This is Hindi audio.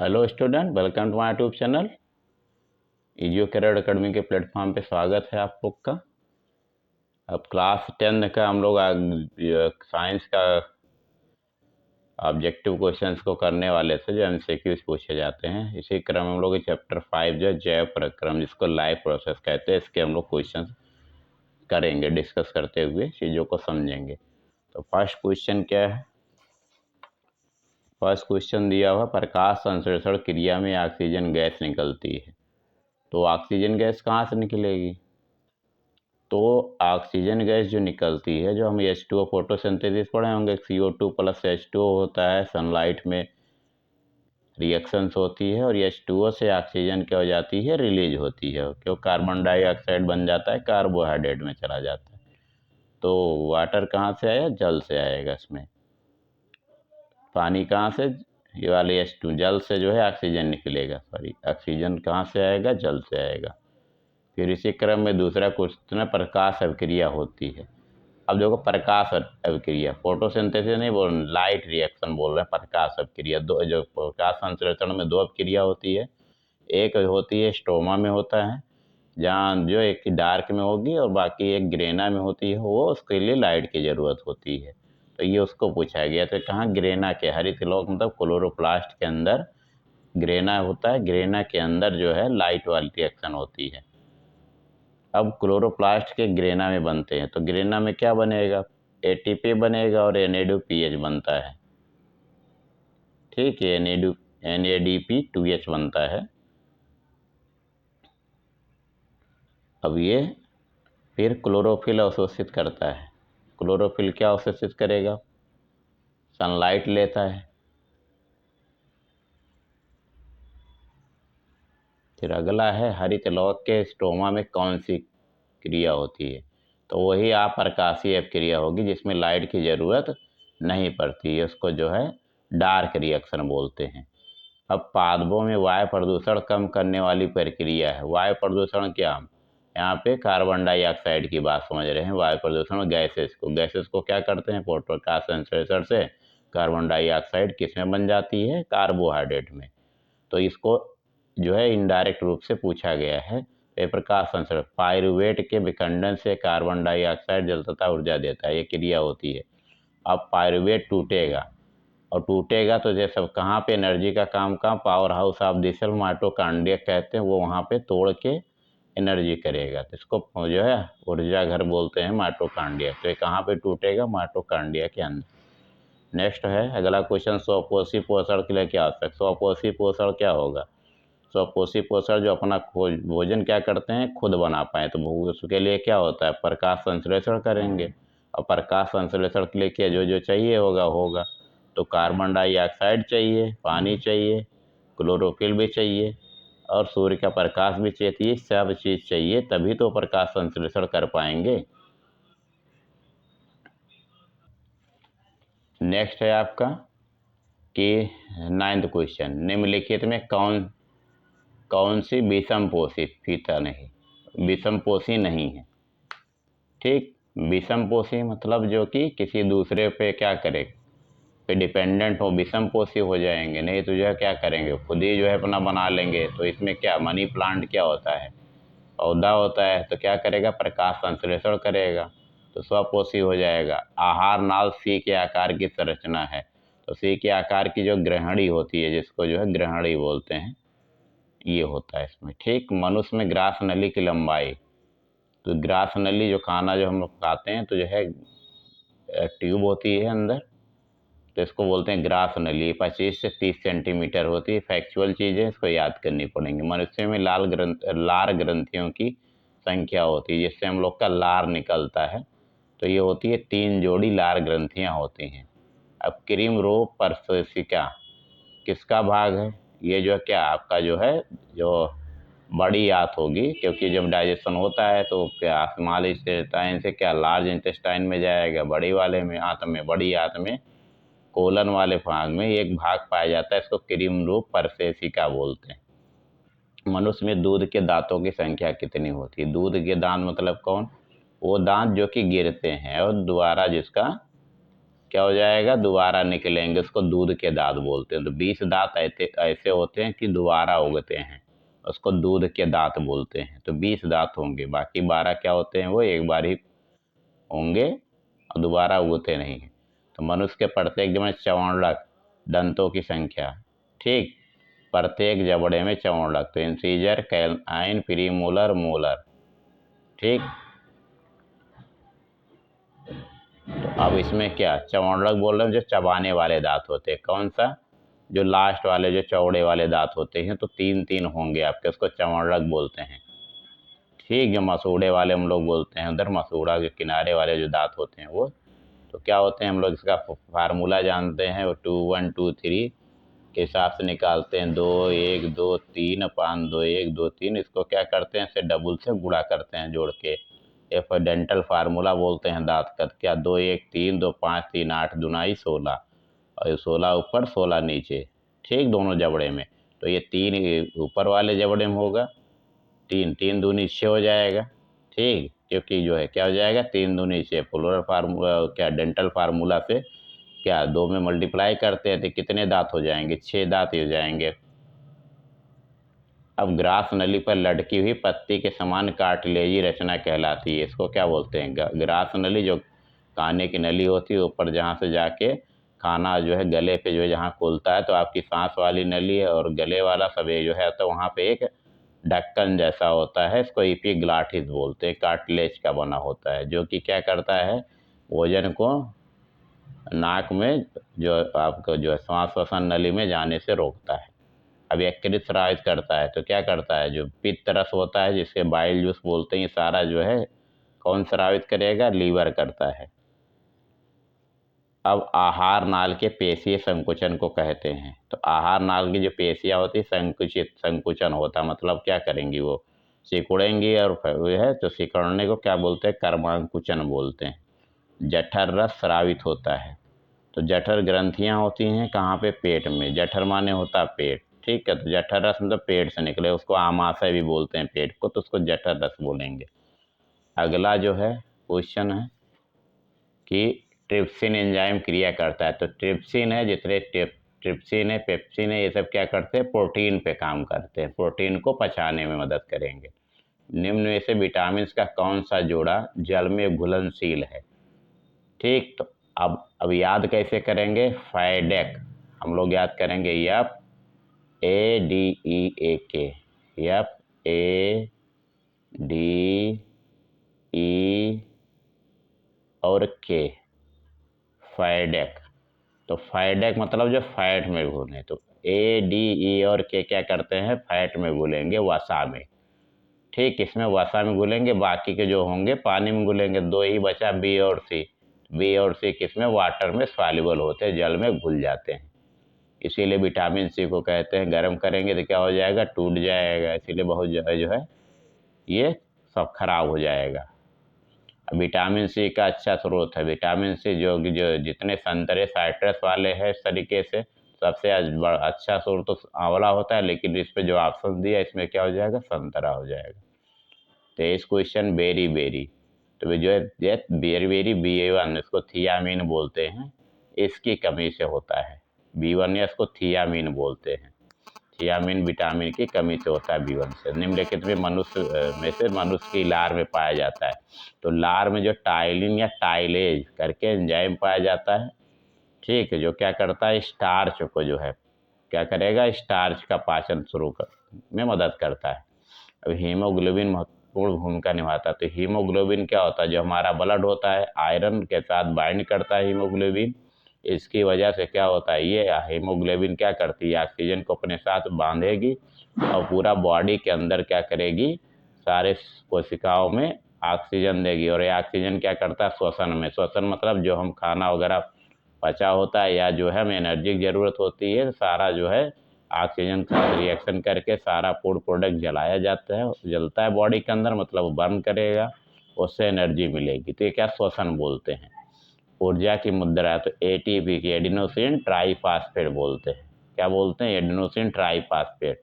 Hello student, welcome to my YouTube channel. इजियो करियर अकेडमी के प्लेटफॉर्म पे स्वागत है आप लोग का। अब क्लास 10 का हम लोग साइंस का ऑब्जेक्टिव क्वेश्चंस को करने वाले थे जो एमसीक्यूज पूछे जाते हैं। इसी क्रम हम लोग चैप्टर 5 जो जैव प्रक्रम, जिसको लाइव प्रोसेस कहते हैं, इसके हम लोग क्वेश्चन करेंगे, डिस्कस करते हुए चीज़ों को समझेंगे। तो फर्स्ट क्वेश्चन क्या है? फर्स्ट क्वेश्चन दिया हुआ, प्रकाश संश्लेषण क्रिया में ऑक्सीजन गैस निकलती है। तो ऑक्सीजन गैस कहाँ से निकलेगी? तो ऑक्सीजन गैस जो निकलती है, जो हम H2O फोटोसिंथेसिस पढ़े होंगे, CO2 प्लस H2O होता है, सनलाइट में रिएक्शंस होती है और H2O से ऑक्सीजन क्या हो जाती है, रिलीज होती है, क्यों कार्बन डाइऑक्साइड बन जाता है, कार्बोहाइड्रेट में चला जाता है। तो वाटर कहाँ से आया? जल से आएगा। इसमें पानी कहाँ से? ये वाले H2 जल से जो है ऑक्सीजन निकलेगा, सॉरी ऑक्सीजन कहाँ से आएगा? जल से आएगा। फिर इसी क्रम में दूसरा क्वेश्चन है, प्रकाश अभिक्रिया होती है। अब देखो, प्रकाश अभिक्रिया, फोटोसिंथेसिस नहीं बोल रहे, लाइट रिएक्शन बोल रहे हैं। प्रकाश अभिक्रिया दो, जो प्रकाश संश्लेषण में दो अभिक्रिया होती है। एक होती है स्ट्रोमा में होता है, जहाँ जो एक डार्क में होगी और बाकी एक ग्रेना में होती है, वो उसके लिए लाइट की ज़रूरत होती है। तो ये उसको पूछा गया। तो कहाँ? ग्रेना के हरित लौक मतलब क्लोरोप्लास्ट के अंदर ग्रेना होता है, ग्रेना के अंदर जो है लाइट वाली रिएक्शन होती है। अब क्लोरोप्लास्ट के ग्रेना में बनते हैं, तो ग्रेना में क्या बनेगा? एटीपी बनेगा और NADPH बनता है। ठीक है, NADP2H बनता है। अब ये फिर क्लोरोफिल अवशोषित करता है। क्लोरोफिल क्या अवशोषित करेगा? सनलाइट लेता है। फिर अगला है, हरित लौक के स्टोमा में कौन सी क्रिया होती है? तो वही अप्रकाशीय अभिक्रिया होगी, जिसमें लाइट की ज़रूरत नहीं पड़ती है, उसको जो है डार्क रिएक्शन बोलते हैं। अब पादपों में वायु प्रदूषण कम करने वाली प्रक्रिया है। वायु प्रदूषण क्या? हम यहाँ पे कार्बन डाइऑक्साइड की बात समझ रहे हैं। वायु प्रदूषण गैसेस को क्या करते हैं? प्रकाश संश्लेषण से कार्बन डाइऑक्साइड किस में बन जाती है? कार्बोहाइड्रेट में। तो इसको जो है इनडायरेक्ट रूप से पूछा गया है। प्रकाश संश्लेषण, पाइरुवेट के विखंडन से कार्बन डाइऑक्साइड जल तथा ऊर्जा देता है, ये क्रिया होती है। अब पाइरुवेट टूटेगा, और टूटेगा तो जैसे कहाँ पे एनर्जी का काम, power house of the cell mitochondria कहते हैं, वो वहाँ पे तोड़ के एनर्जी करेगा। तो इसको जो है ऊर्जा घर बोलते हैं, माइटोकॉन्ड्रिया। तो ये कहाँ पे टूटेगा? माइटोकॉन्ड्रिया के अंदर। नेक्स्ट है अगला क्वेश्चन, स्वपोषी पोषण के लिए क्या आवश्यक? स्वपोषी पोषण क्या होगा? स्वपोषी पोषण जो अपना भोजन क्या करते हैं? खुद बना पाए। तो उसके लिए क्या होता है? प्रकाश संश्लेषण करेंगे। और प्रकाश संश्लेषण के लिए क्या जो जो चाहिए होगा। तो कार्बन डाइऑक्साइड चाहिए, पानी चाहिए, क्लोरोफिल भी चाहिए और सूर्य का प्रकाश भी चाहिए। तो ये सब चीज़ चाहिए, तभी तो प्रकाश संश्लेषण कर पाएंगे। नेक्स्ट है आपका कि 9th क्वेश्चन, निम्नलिखित में कौन कौन सी विषमपोषी फीता नहीं, विषमपोषी नहीं है? ठीक, विषमपोषी मतलब जो कि किसी दूसरे पे क्या करे, पे डिपेंडेंट हो, विषमपोषी हो जाएंगे। नहीं तो जो है क्या करेंगे, खुद ही जो है अपना बना लेंगे। तो इसमें क्या, मनी प्लांट क्या होता है? पौधा होता है। तो क्या करेगा? प्रकाश संश्लेषण करेगा, तो स्वपोषी हो जाएगा। आहार नाल सी के आकार की संरचना है। तो सी के आकार की जो ग्रहणी होती है, जिसको जो है ग्रहणी बोलते हैं, ये होता है इसमें। ठीक, मनुष्य में ग्रास नली की लंबाई, तो ग्रास नली जो खाना जो हम लोग खाते हैं, तो जो है ट्यूब होती है अंदर, तो इसको बोलते हैं ग्रास नली। 25 से 30 सेंटीमीटर होती है। फैक्चुअल चीज़ें इसको याद करनी पड़ेंगी। मनुष्य में लार ग्रंथियों की संख्या होती है, जिससे हम लोग का लार निकलता है। तो ये होती है 3 जोड़ी लार ग्रंथियाँ होती हैं। अब क्रीम रो परसेसिका किसका भाग है? ये जो क्या आपका जो है, जो बड़ी आंत होगी, क्योंकि जब डाइजेशन होता है तो क्या स्मॉल इंटेस्टाइन से क्या लार्ज इंटेस्टाइन में जाएगा, बड़ी वाले में आंत में, बड़ी आंत में कोलन वाले भाग में एक भाग पाया जाता है, इसको क्रीम रूप परसेसिका बोलते हैं। मनुष्य में दूध के दांतों की संख्या कितनी होती है? दूध के दांत मतलब कौन? वो दांत जो कि गिरते हैं और दोबारा जिसका क्या हो जाएगा, दोबारा निकलेंगे, उसको दूध के दांत बोलते हैं। तो 20 दांत ऐसे होते हैं कि दोबारा उगते हैं, उसको दूध के दांत बोलते हैं। तो 20 दांत होंगे, बाकी 12 क्या होते हैं, वो एक बार ही होंगे और दोबारा उगते नहीं हैं। तो मनुष्य के प्रत्येक जब में 54 दंतों की संख्या, ठीक, प्रत्येक जबड़े में 54, तो इंसीजर, कैनाइन, प्रीमोलर, मोलर, ठीक। तो अब इसमें क्या, 54 बोल रहे हैं, जो चबाने वाले दांत होते हैं। कौन सा, जो लास्ट वाले, जो चौड़े वाले दांत होते हैं, तो 3-3 होंगे आपके, उसको 54 बोलते हैं, ठीक। जो मसूड़े वाले हम लोग बोलते हैं, उधर मसूड़ा के किनारे वाले जो दांत होते हैं वो, तो क्या होते हैं, हम लोग इसका फार्मूला जानते हैं, वो 2 1 2 3 के हिसाब से निकालते हैं। 2 1 2 3 5 2 1 2 3, इसको क्या करते हैं, इसे डबल से गुणा करते हैं जोड़ के, ये डेंटल फार्मूला बोलते हैं दांत का। क्या, 2 1 3 2 5 3 8 दुनाई 16, और 16 ऊपर 16 नीचे, ठीक, दोनों जबड़े में। तो ये 3 ऊपर वाले जबड़े में होगा, 3 3 दूनी 6 हो जाएगा, ठीक, क्योंकि जो है क्या हो जाएगा, 3 दूनी 6, फ्लोरल फार्मूला, क्या डेंटल फार्मूला से क्या 2 में मल्टीप्लाई करते हैं तो कितने दांत हो जाएंगे, 6 दांत हो जाएंगे। अब ग्रास नली पर लटकी हुई पत्ती के समान कार्टिलेजी रचना कहलाती है, इसको क्या बोलते हैं, ग्रास नली, जो खाने की नली होती है ऊपर, जहाँ से जाके खाना जो है गले पे जो है जहाँ खुलता है, तो आपकी सांस वाली नली है, और गले वाला सब जो है तो वहाँ पे एक ढक्कन जैसा होता है, इसको एपिग्लॉटिस बोलते हैं, कार्टिलेज का बना होता है, जो कि क्या करता है, भोजन को नाक में जो आपको जो है श्वास नली में जाने से रोकता है। अब यकृत स्रावित करता है, तो क्या करता है, जो पित्त रस होता है जिसके बाइल जूस बोलते हैं, ये सारा जो है कौन स्रावित करेगा, लीवर करता है। अब आहार नाल के पेशीय संकुचन को कहते हैं। तो आहार नाल की जो पेशियाँ होती है, संकुचन होता, मतलब क्या करेंगी, वो सिकुड़ेंगी, और वो है तो सिकुड़ने को क्या बोलते हैं, कर्मांकुचन बोलते हैं। जठर रस स्रावित होता है। तो जठर ग्रंथियां होती हैं कहाँ पे, पेट में, जठर माने होता पेट, ठीक है। तो जठर रस मतलब पेट से निकले, उसको आमाशय भी बोलते हैं पेट को, तो उसको जठर रस बोलेंगे। अगला जो है क्वेश्चन है कि ट्रिप्सिन एंजाइम क्रिया करता है। तो ट्रिप्सिन है, जितने ट्रिप्सिन है, पेप्सिन है, ये सब क्या करते हैं, प्रोटीन पे काम करते हैं, प्रोटीन को पचाने में मदद करेंगे। निम्न में से विटामिन का कौन सा जोड़ा जल में घुलनशील है, ठीक। तो अब याद कैसे करेंगे, फाइडेक, हम लोग याद करेंगे, यप ADEAK, यप ADE और के, फाइडेक। तो फाइडेक मतलब जो फैट में घुले, तो ADE और के क्या करते हैं, फैट में घुलेंगे, वसा में, ठीक, इसमें वसा में घुलेंगे, बाकी के जो होंगे पानी में घुलेंगे। 2 ही बचा, बी और सी। बी और सी किसमें, वाटर में सॉल्युबल होते हैं, जल में घुल जाते हैं। इसीलिए विटामिन सी को कहते हैं, गर्म करेंगे तो क्या हो जाएगा, टूट जाएगा, इसीलिए बहुत जो है ये सब खराब हो जाएगा। विटामिन सी का अच्छा स्रोत है, विटामिन सी जो जो जितने संतरे साइट्रस वाले हैं इस तरीके से, सबसे अच्छा स्रोत तो आंवला होता है, लेकिन इस पे जो ऑप्शन दिया इसमें क्या हो जाएगा, संतरा हो जाएगा। तो इस क्वेश्चन बेरी बेरी, तो जो है बेरी बेरी BA1, इसको थियामीन बोलते हैं, इसकी कमी से होता है। B1 या इसको थियामीन बोलते हैं, थियामीन विटामिन की कमी से होता है B1 से। निम्नलिखित में मनुष्य की लार में पाया जाता है। तो लार में जो टाइलिन या टाइलेज करके एंजाइम पाया जाता है, ठीक है, जो क्या करता है, स्टार्च को जो है क्या करेगा, स्टार्च का पाचन शुरू में मदद करता है। अब हीमोग्लोबिन महत्वपूर्ण भूमिका निभाता है। तो हीमोग्लोबिन क्या होता है, जो हमारा ब्लड होता है, आयरन के साथ बाइंड करता है हीमोग्लोबिन, इसकी वजह से क्या होता है, ये हीमोग्लोबिन क्या करती है, ऑक्सीजन को अपने साथ बांधेगी और पूरा बॉडी के अंदर क्या करेगी, सारे कोशिकाओं में ऑक्सीजन देगी, और ये ऑक्सीजन क्या करता है, श्वसन में, श्वसन मतलब जो हम खाना वगैरह पचा होता है या जो है हमें एनर्जी की ज़रूरत होती है, सारा जो है ऑक्सीजन का रिएक्शन करके सारा फूड प्रोडक्ट जलाया जाता है, जलता है बॉडी के अंदर, मतलब बर्न करेगा, उससे एनर्जी मिलेगी। तो ये क्या, श्वसन बोलते हैं। ऊर्जा की मुद्रा, तो ATP की एडिनोसिन ट्राईफास्फेट बोलते हैं, क्या बोलते हैं, एडिनोसिन ट्राईफास्फेट।